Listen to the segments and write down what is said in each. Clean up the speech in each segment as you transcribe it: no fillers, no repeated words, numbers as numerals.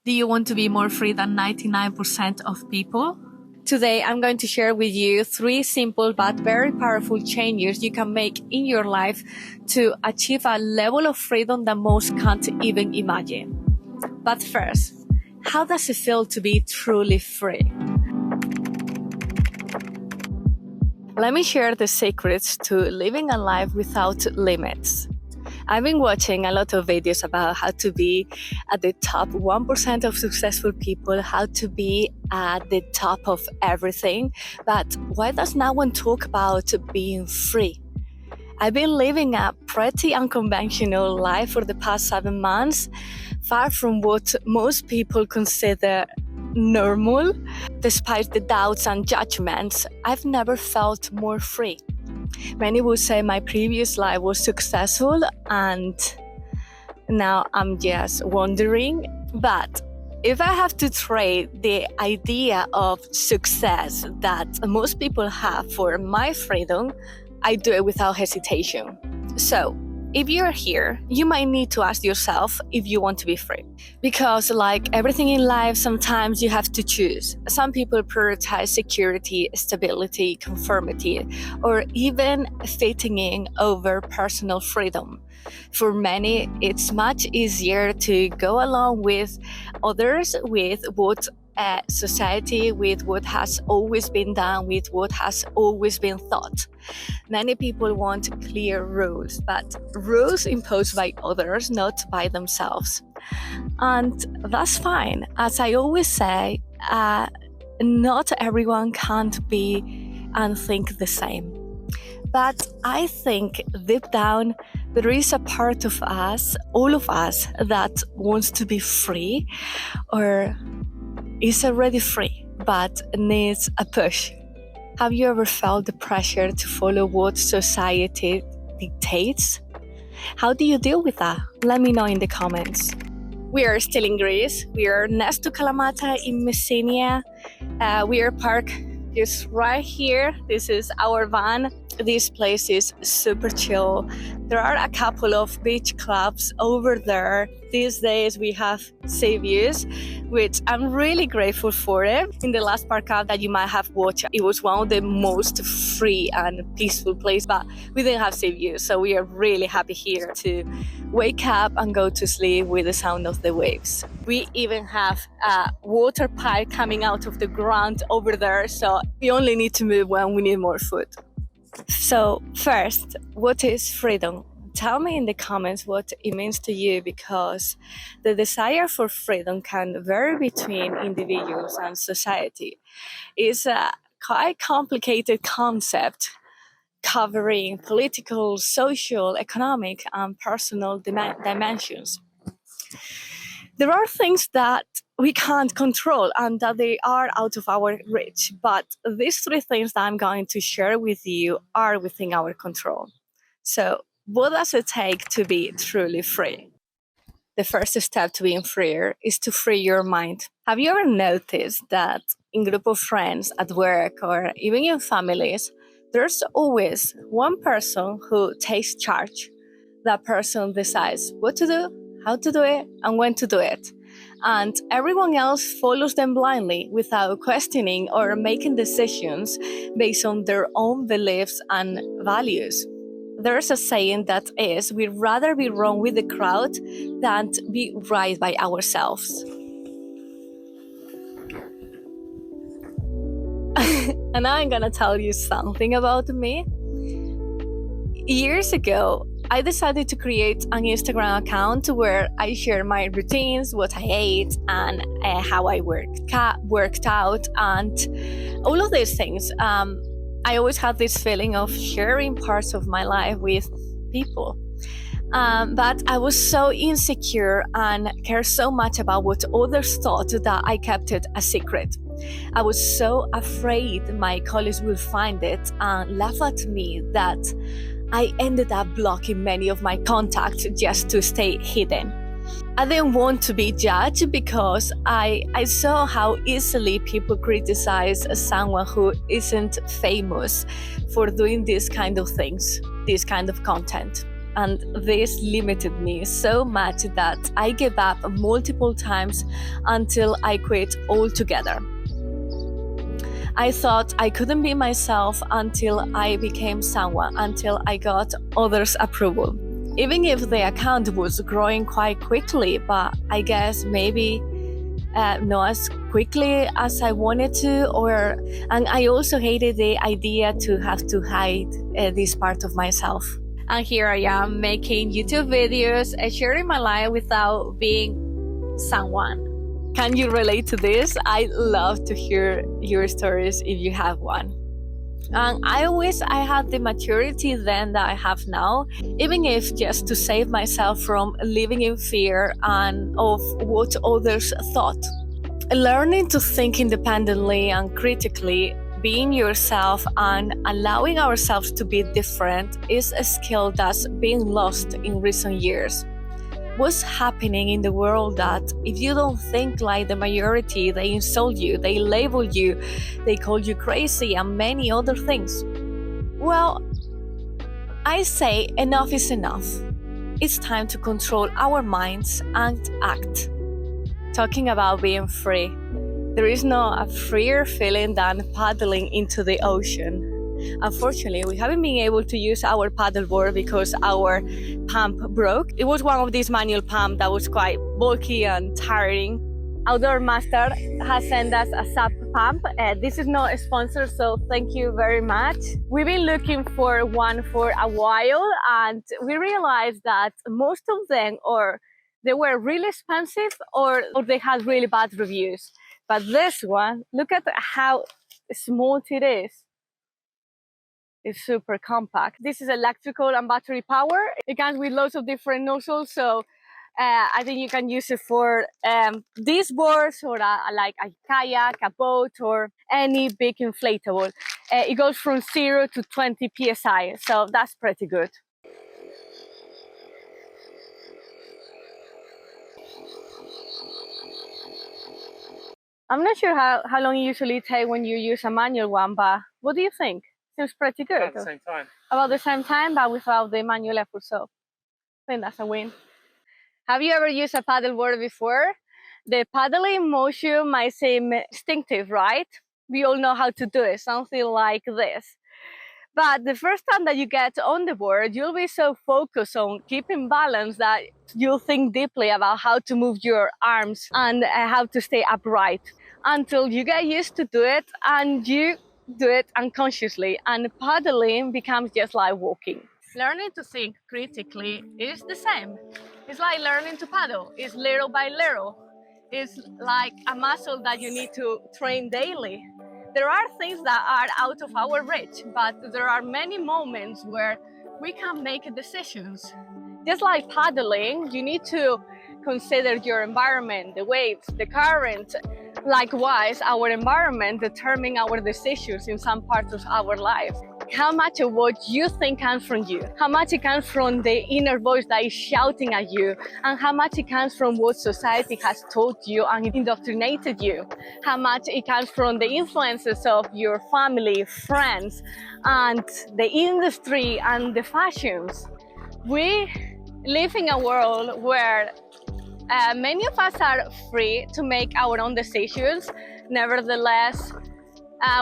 Do you want to be more free than 99% of people? Today, I'm going to share with you 3 simple but very powerful changes you can make in your life to achieve a level of freedom that most can't even imagine. But first, how does it feel to be truly free? Let me share the secrets to living a life without limits. I've been watching a lot of videos about how to be at the top 1% of successful people, how to be at the top of everything. But why does no one talk about being free? I've been living a pretty unconventional life for the past 7 months, far from what most people consider normal. Despite the doubts and judgments, I've never felt more free. Many would say my previous life was successful and now I'm just wondering. But if I have to trade the idea of success that most people have for my freedom, I do it without hesitation. So, if you're here, you might need to ask yourself if you want to be free. Because like everything in life, sometimes you have to choose. Some people prioritize security, stability, conformity, or even fitting in over personal freedom. For many, it's much easier to go along with others, with what society, with what has always been done, with what has always been thought. Many people want clear rules, but rules imposed by others, not by themselves. And that's fine. As I always say, not everyone can't be and think the same. But I think deep down, there is a part of us, all of us, that wants to be free or is already free, but needs a push. Have you ever felt the pressure to follow what society dictates? How do you deal with that? Let me know in the comments. We are still in Greece. We are next to Kalamata in Messenia. We are parked just right here. This is our van. This place is super chill. There are a couple of beach clubs over there. These days we have sea views, which I'm really grateful for it. In the last park up that you might have watched, it was one of the most free and peaceful places, but we didn't have sea views. So we are really happy here to wake up and go to sleep with the sound of the waves. We even have a water pipe coming out of the ground over there. So we only need to move when we need more food. So first, what is freedom? Tell me in the comments what it means to you, because the desire for freedom can vary between individuals and society. It's a quite complicated concept covering political, social, economic, and personal dimensions. There are things that we can't control and that they are out of our reach, but these 3 things that I'm going to share with you are within our control. So, what does it take to be truly free? The first step to being freer is to free your mind. Have you ever noticed that in group of friends, at work, or even in families, there's always one person who takes charge? That person decides what to do, how to do it, and when to do it. And everyone else follows them blindly without questioning or making decisions based on their own beliefs and values. There's a saying that is, we'd rather be wrong with the crowd than be right by ourselves. And I'm gonna tell you something about me. Years ago, I decided to create an Instagram account where I share my routines, what I ate, and how I worked out, and all of these things. I always had this feeling of sharing parts of my life with people. But I was so insecure and cared so much about what others thought that I kept it a secret. I was so afraid my colleagues would find it and laugh at me that I ended up blocking many of my contacts just to stay hidden. I didn't want to be judged because I saw how easily people criticize someone who isn't famous for doing these kind of things, this kind of content. and this limited me so much that I gave up multiple times until I quit altogether. I thought I couldn't be myself until I became someone, until I got others' approval. Even if the account was growing quite quickly, but I guess maybe not as quickly as I wanted to, and I also hated the idea to have to hide this part of myself. And here I am making YouTube videos and sharing my life without being someone. Can you relate to this? I love to hear your stories if you have one. And I wish I had the maturity then that I have now, even if just to save myself from living in fear and of what others thought. Learning to think independently and critically, being yourself and allowing ourselves to be different is a skill that's been lost in recent years. What's happening in the world that if you don't think like the majority, they insult you, they label you, they call you crazy and many other things? Well, I say enough is enough. It's time to control our minds and act. Talking about being free, there is no a freer feeling than paddling into the ocean. Unfortunately, we haven't been able to use our paddleboard because our pump broke. It was one of these manual pumps that was quite bulky and tiring. Outdoor Master has sent us a sub pump. This is not a sponsor, so thank you very much. We've been looking for one for a while, and we realized that most of them they were really expensive or they had really bad reviews. But this one, look at how small it is. It's super compact. This is electrical and battery power. It comes with lots of different nozzles, so I think you can use it for these boards or like a kayak, a boat, or any big inflatable. It goes from 0 to 20 psi, so that's pretty good. I'm not sure how long you usually take when you use a manual one, but what do you think? Seems pretty good. About the same time. About the same time, but without the manual effort, so I think that's a win. Have you ever used a paddleboard before? The paddling motion might seem instinctive, right? We all know how to do it, something like this. But the first time that you get on the board, you'll be so focused on keeping balance that you'll think deeply about how to move your arms and how to stay upright until you get used to do it and you do it unconsciously, and paddling becomes just like walking. Learning to think critically is the same. It's like learning to paddle. It's little by little. It's like a muscle that you need to train daily. There are things that are out of our reach, but there are many moments where we can make decisions. Just like paddling, you need to consider your environment, the waves, the current. Likewise, our environment determines our decisions in some parts of our life. How much of what you think comes from you, how much it comes from the inner voice that is shouting at you, and how much it comes from what society has taught you and indoctrinated you, how much it comes from the influences of your family, friends, and the industry and the fashions. We live in a world where many of us are free to make our own decisions. Nevertheless,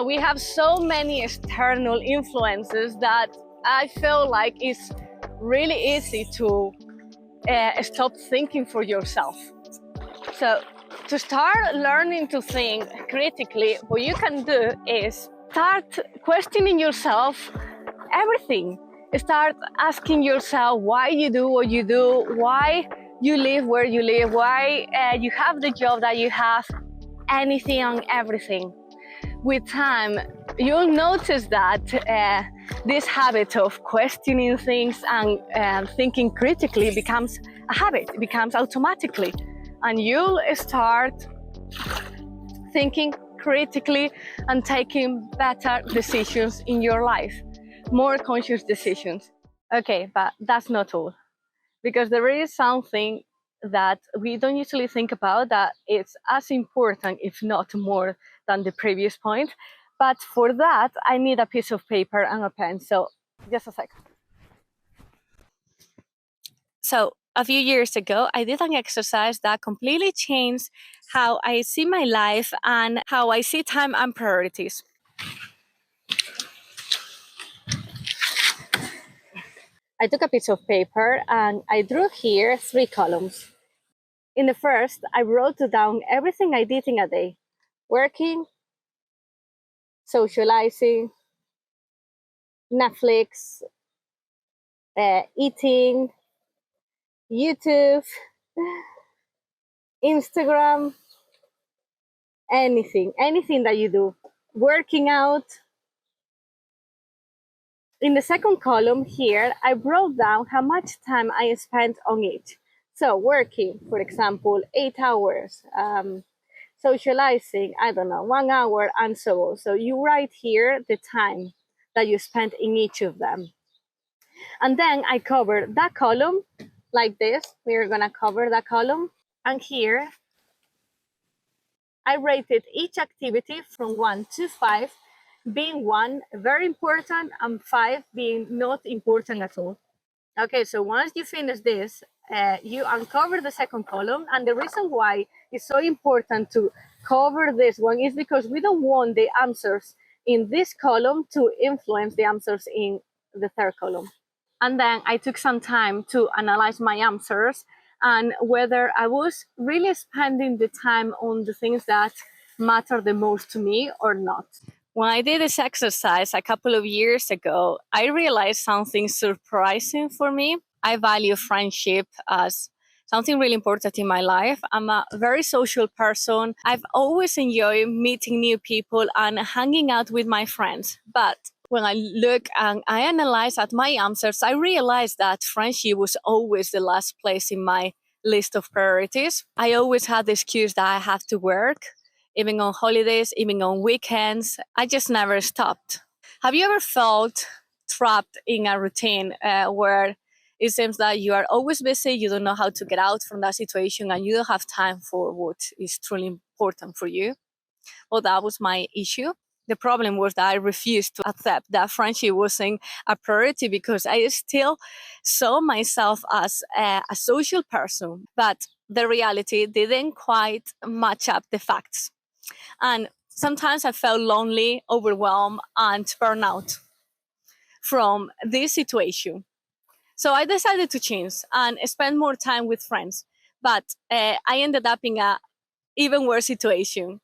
we have so many external influences that I feel like it's really easy to stop thinking for yourself. So to start learning to think critically, what you can do is start questioning yourself everything. Start asking yourself why you do what you do, why you live where you live, why you have the job that you have, anything and everything. With time, you'll notice that this habit of questioning things and thinking critically becomes a habit, it becomes automatically. And you'll start thinking critically and taking better decisions in your life, more conscious decisions. Okay, but that's not all. Because there is something that we don't usually think about that is as important, if not more, than the previous point. But for that, I need a piece of paper and a pen. So just a second. So a few years ago, I did an exercise that completely changed how I see my life and how I see time and priorities. I took a piece of paper and I drew here 3 columns. In the first, I wrote down everything I did in a day: working, socializing, Netflix, eating, YouTube, Instagram, anything that you do, working out. In the second column here, I wrote down how much time I spent on each. So working, for example, 8 hours, socializing, I don't know, 1 hour, and so on. So you write here the time that you spent in each of them. And then I cover that column like this. We're gonna cover that column. And here I rated each activity from 1 to 5, being 1 very important and 5 being not important at all. Okay, so once you finish this, you uncover the second column. And the reason why it's so important to cover this one is because we don't want the answers in this column to influence the answers in the third column. And then I took some time to analyze my answers and whether I was really spending the time on the things that matter the most to me or not. When I did this exercise a couple of years ago, I realized something surprising for me. I value friendship as something really important in my life. I'm a very social person. I've always enjoyed meeting new people and hanging out with my friends. But when I look and I analyze at my answers, I realized that friendship was always the last place in my list of priorities. I always had the excuse that I have to work, even on holidays, even on weekends. I just never stopped. Have you ever felt trapped in a routine where it seems that you are always busy, you don't know how to get out from that situation, and you don't have time for what is truly important for you? Well, that was my issue. The problem was that I refused to accept that friendship wasn't a priority because I still saw myself as a social person. But the reality didn't quite match up the facts. And sometimes I felt lonely, overwhelmed, and burnout from this situation. So I decided to change and spend more time with friends. But I ended up in a even worse situation.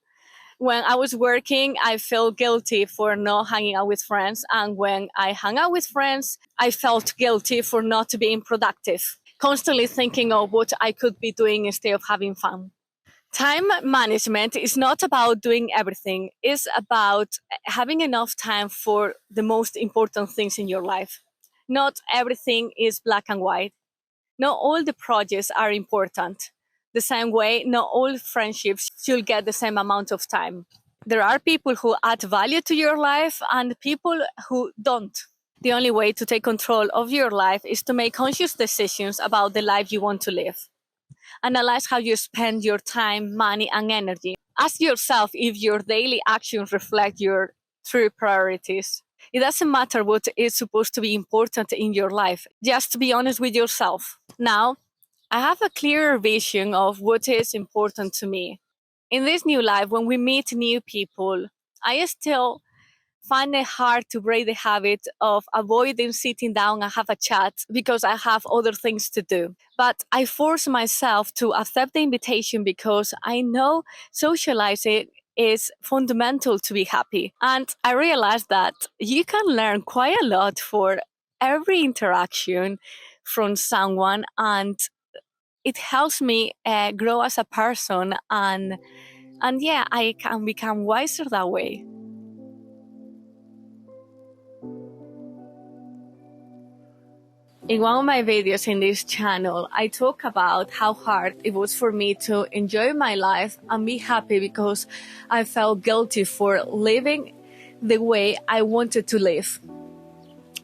When I was working, I felt guilty for not hanging out with friends. And when I hung out with friends, I felt guilty for not being productive, constantly thinking of what I could be doing instead of having fun. Time management is not about doing everything. It's about having enough time for the most important things in your life. Not everything is black and white. Not all the projects are important. The same way, not all friendships should get the same amount of time. There are people who add value to your life and people who don't. The only way to take control of your life is to make conscious decisions about the life you want to live. Analyze how you spend your time, money, and energy. Ask yourself if your daily actions reflect your true priorities. It doesn't matter what is supposed to be important in your life. Just be honest with yourself. Now, I have a clearer vision of what is important to me. In this new life, when we meet new people, I still find it hard to break the habit of avoiding sitting down and have a chat because I have other things to do. But I force myself to accept the invitation because I know socializing is fundamental to be happy. And I realized that you can learn quite a lot for every interaction from someone, and it helps me grow as a person, and yeah, I can become wiser that way. In one of my videos in this channel, I talk about how hard it was for me to enjoy my life and be happy because I felt guilty for living the way I wanted to live.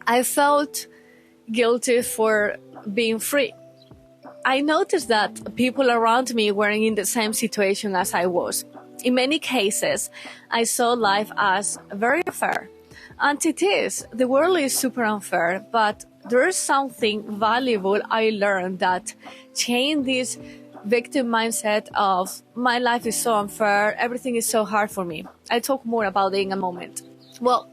I felt guilty for being free. I noticed that people around me weren't in the same situation as I was. In many cases, I saw life as very unfair. And it is. The world is super unfair, but There's something valuable I learned that changed this victim mindset of my life is so unfair, everything is so hard for me. I talk more about it in a moment. Well,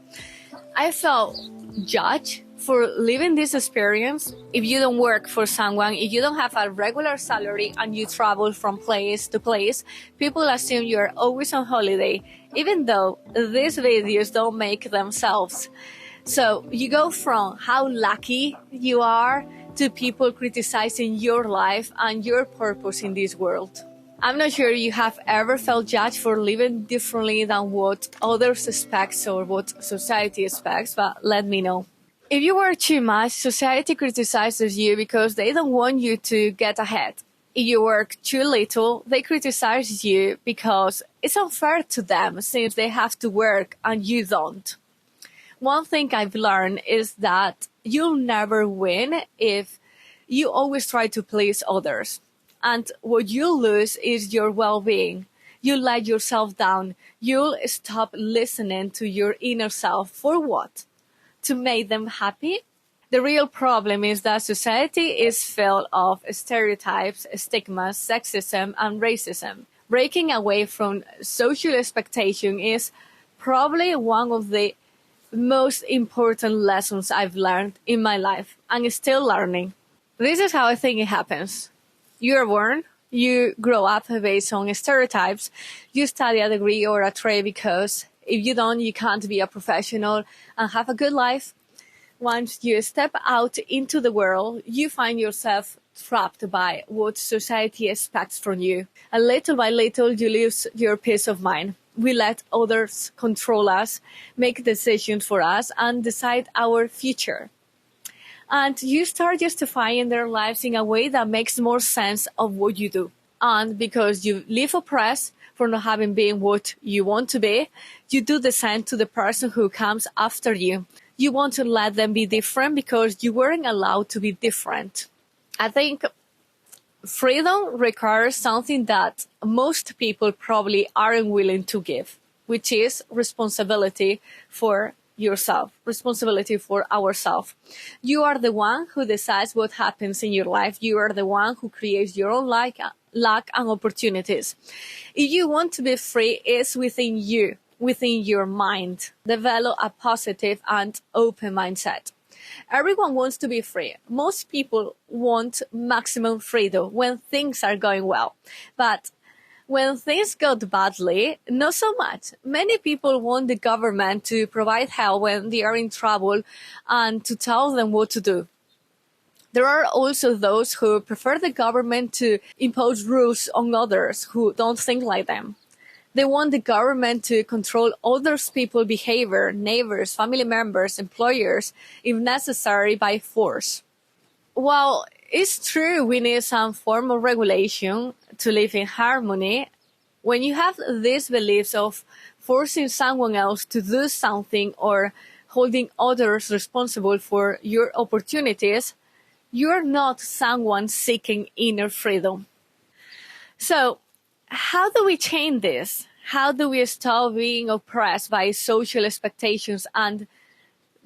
I felt judged for living this experience. If you don't work for someone, if you don't have a regular salary and you travel from place to place, people assume you're always on holiday, even though these videos don't make themselves. So you go from how lucky you are to people criticizing your life and your purpose in this world. I'm not sure you have ever felt judged for living differently than what others expect or what society expects, but let me know. If you work too much, society criticizes you because they don't want you to get ahead. If you work too little, they criticize you because it's unfair to them since they have to work and you don't. One thing I've learned is that you'll never win if you always try to please others. And what you'll lose is your well-being. You'll let yourself down. You'll stop listening to your inner self. For what? To make them happy? The real problem is that society is filled of stereotypes, stigmas, sexism, and racism. Breaking away from social expectation is probably one of the most important lessons I've learned in my life and still learning. This is how I think it happens. You're born, you grow up based on stereotypes, you study a degree or a trade because if you don't, you can't be a professional and have a good life. Once you step out into the world, you find yourself trapped by what society expects from you. And little by little, you lose your peace of mind. We let others control us, make decisions for us, and decide our future. And you start justifying their lives in a way that makes more sense of what you do. And because you live oppressed for not having been what you want to be, you do the same to the person who comes after you. You want to let them be different because you weren't allowed to be different. I think freedom requires something that most people probably aren't willing to give, which is responsibility for yourself, responsibility for ourselves. You are the one who decides what happens in your life. You are the one who creates your own luck and opportunities. If you want to be free, it's within you, within your mind. Develop a positive and open mindset. Everyone wants to be free. Most people want maximum freedom when things are going well. But when things go badly, not so much. Many people want the government to provide help when they are in trouble and to tell them what to do. There are also those who prefer the government to impose rules on others who don't think like them. They want the government to control others' people's behavior, neighbors, family members, employers, if necessary, by force. While it's true we need some form of regulation to live in harmony, when you have these beliefs of forcing someone else to do something or holding others responsible for your opportunities, you're not someone seeking inner freedom. So, how do we change this? How do we stop being oppressed by social expectations and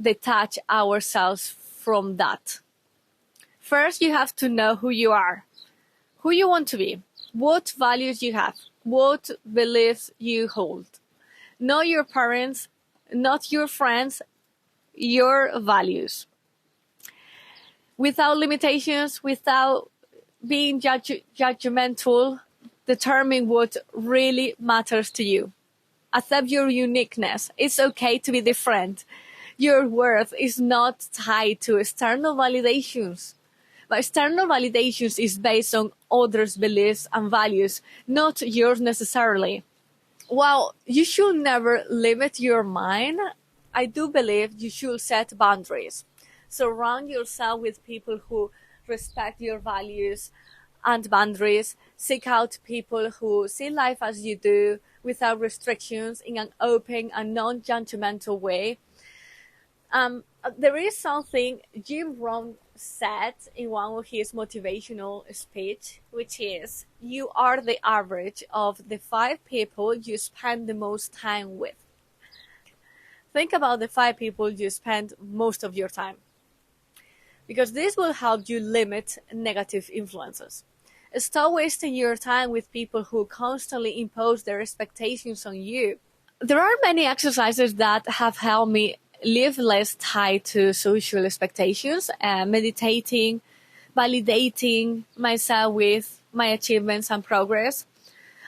detach ourselves from that? First, you have to know who you are, who you want to be, what values you have, what beliefs you hold. Know your parents, not your friends, your values. Without limitations, without being judgmental, determine what really matters to you. Accept your uniqueness. It's okay to be different. Your worth is not tied to external validations. But external validations is based on others' beliefs and values, not yours necessarily. While you should never limit your mind, I do believe you should set boundaries. Surround yourself with people who respect your values and boundaries. Seek out people who see life as you do, without restrictions, in an open and non-judgmental way. There is something Jim Rohn said in one of his motivational speech, which is, you are the average of the 5 people you spend the most time with. Think about the 5 people you spend most of your time. because this will help you limit negative influences. Stop wasting your time with people who constantly impose their expectations on you. There are many exercises that have helped me live less tied to social expectations, meditating, validating myself with my achievements and progress.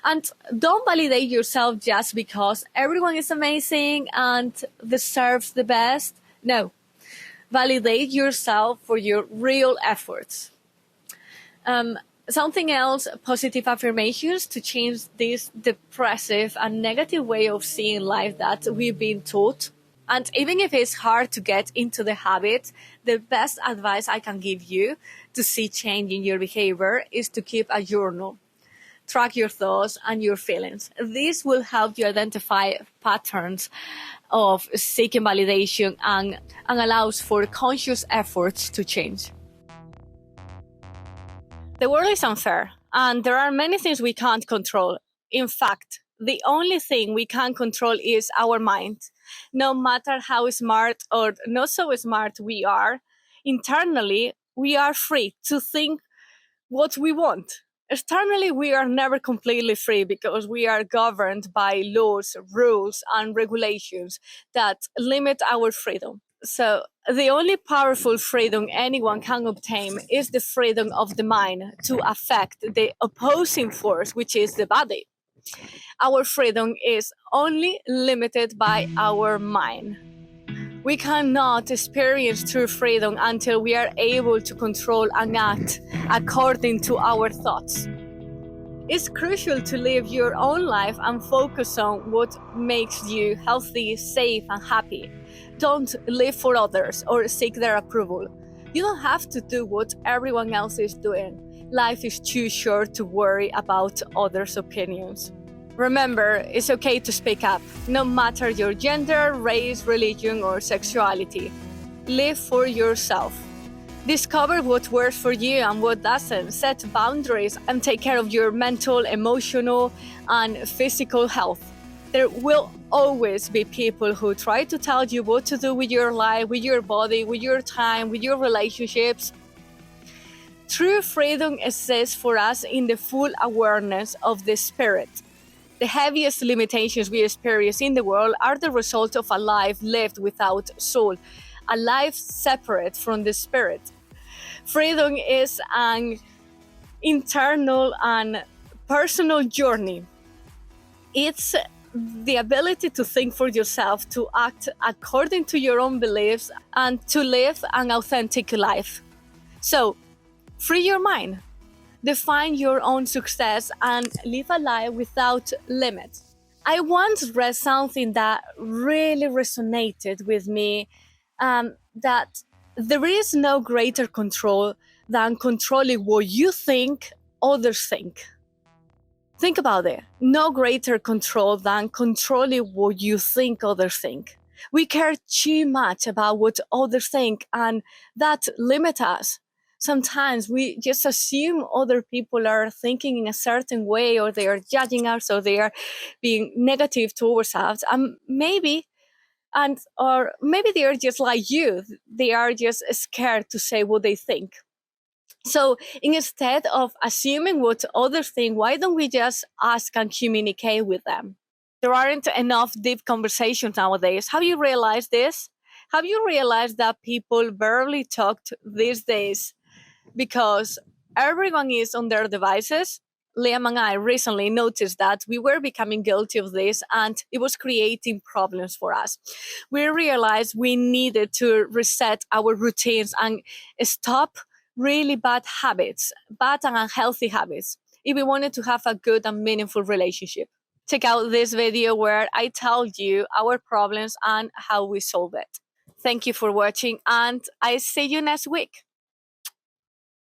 And don't validate yourself just because everyone is amazing and deserves the best. No, validate yourself for your real efforts. Something else, positive affirmations to change this depressive and negative way of seeing life that we've been taught. And even if it's hard to get into the habit, the best advice I can give you to see change in your behavior is to keep a journal. Track your thoughts and your feelings. This will help you identify patterns of seeking validation and allows for conscious efforts to change. The world is unfair, and there are many things we can't control. In fact, the only thing we can control is our mind. No matter how smart or not so smart we are, internally, we are free to think what we want. Externally, we are never completely free because we are governed by laws, rules, and regulations that limit our freedom. So, the only powerful freedom anyone can obtain is the freedom of the mind to affect the opposing force, which is the body. Our freedom is only limited by our mind. We cannot experience true freedom until we are able to control and act according to our thoughts. It's crucial to live your own life and focus on what makes you healthy, safe, and happy. Don't live for others or seek their approval. You don't have to do what everyone else is doing. Life is too short to worry about others' opinions. Remember, it's okay to speak up, no matter your gender, race, religion, or sexuality. Live for yourself. Discover what works for you and what doesn't. Set boundaries and take care of your mental, emotional, and physical health. There will always be people who try to tell you what to do with your life, with your body, with your time, with your relationships. True freedom exists for us in the full awareness of the spirit. The heaviest limitations we experience in the world are the result of a life lived without soul, a life separate from the spirit. Freedom is an internal and personal journey. It's the ability to think for yourself, to act according to your own beliefs, and to live an authentic life. So, free your mind. Define your own success and live a life without limits. I once read something that really resonated with me, that there is no greater control than controlling what you think others think. Think about it. No greater control than controlling what you think others think. We care too much about what others think, and that limits us. Sometimes we just assume other people are thinking in a certain way, or they are judging us, or they are being negative towards us. Or maybe they are just like you. They are just scared to say what they think. So instead of assuming what others think, why don't we just ask and communicate with them? There aren't enough deep conversations nowadays. Have you realized this? Have you realized that people barely talk these days because everyone is on their devices? Liam and I recently noticed that we were becoming guilty of this, and it was creating problems for us. We realized we needed to reset our routines and stop really bad habits, bad and unhealthy habits, if we wanted to have a good and meaningful relationship. Check out this video where I tell you our problems and how we solve it. Thank you for watching, and I see you next week.